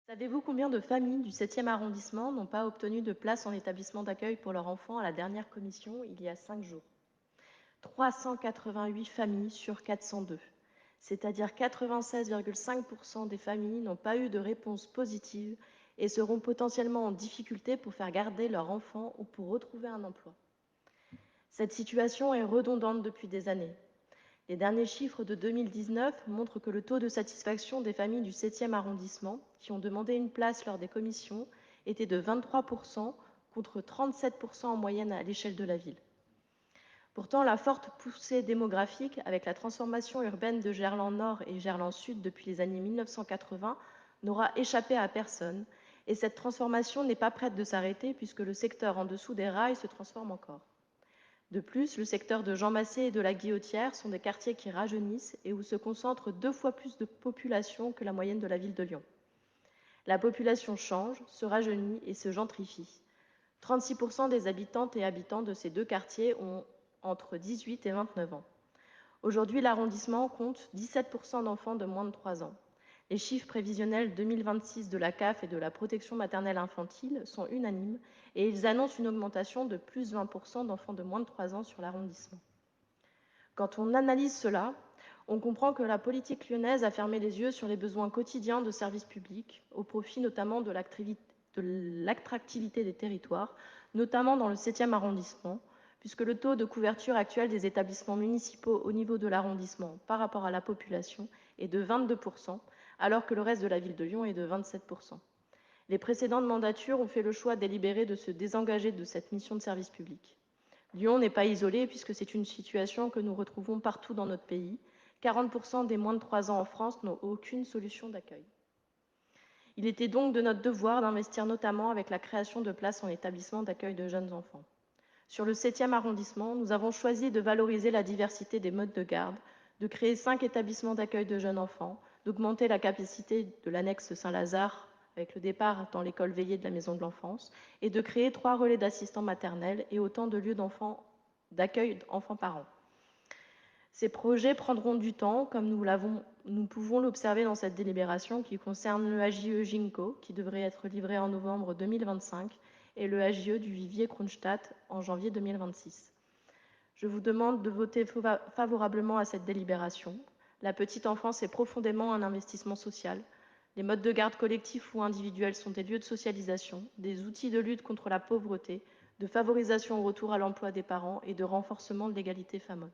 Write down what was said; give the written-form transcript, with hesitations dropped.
Savez-vous combien de familles du 7e arrondissement n'ont pas obtenu de place en établissement d'accueil pour leur enfant à la dernière commission il y a 5 jours? 388 familles sur 402, c'est-à-dire 96,5% des familles n'ont pas eu de réponse positive et seront potentiellement en difficulté pour faire garder leur enfant ou pour retrouver un emploi. Cette situation est redondante depuis des années. Les derniers chiffres de 2019 montrent que le taux de satisfaction des familles du 7e arrondissement qui ont demandé une place lors des commissions était de 23% contre 37% en moyenne à l'échelle de la ville. Pourtant, la forte poussée démographique avec la transformation urbaine de Gerland Nord et Gerland Sud depuis les années 1980 n'aura échappé à personne et cette transformation n'est pas prête de s'arrêter puisque le secteur en dessous des rails se transforme encore. De plus, le secteur de Jean Massé et de la Guillotière sont des quartiers qui rajeunissent et où se concentre 2 fois plus de population que la moyenne de la ville de Lyon. La population change, se rajeunit et se gentrifie. 36% des habitantes et habitants de ces deux quartiers ont entre 18 et 29 ans. Aujourd'hui, l'arrondissement compte 17% d'enfants de moins de 3 ans. Les chiffres prévisionnels 2026 de la CAF et de la protection maternelle infantile sont unanimes et ils annoncent une augmentation de plus 20% d'enfants de moins de 3 ans sur l'arrondissement. Quand on analyse cela, on comprend que la politique lyonnaise a fermé les yeux sur les besoins quotidiens de services publics, au profit notamment de l'attractivité des territoires, notamment dans le 7e arrondissement, puisque le taux de couverture actuel des établissements municipaux au niveau de l'arrondissement par rapport à la population est de 22%, alors que le reste de la ville de Lyon est de 27%. Les précédentes mandatures ont fait le choix délibéré de se désengager de cette mission de service public. Lyon n'est pas isolé puisque c'est une situation que nous retrouvons partout dans notre pays. 40% des moins de 3 ans en France n'ont aucune solution d'accueil. Il était donc de notre devoir d'investir notamment avec la création de places en établissement d'accueil de jeunes enfants. Sur le 7e arrondissement, nous avons choisi de valoriser la diversité des modes de garde, de créer 5 établissements d'accueil de jeunes enfants, d'augmenter la capacité de l'annexe Saint-Lazare avec le départ dans l'école veillée de la maison de l'enfance, et de créer 3 relais d'assistants maternels et autant de lieux d'accueil d'enfants-parents. Ces projets prendront du temps, comme nous pouvons l'observer dans cette délibération qui concerne le HJE Ginko, qui devrait être livré en novembre 2025, et le HJE du Vivier Kronstadt en janvier 2026. Je vous demande de voter favorablement à cette délibération. La petite enfance est profondément un investissement social. Les modes de garde collectifs ou individuels sont des lieux de socialisation, des outils de lutte contre la pauvreté, de favorisation au retour à l'emploi des parents et de renforcement de l'égalité femmes-hommes.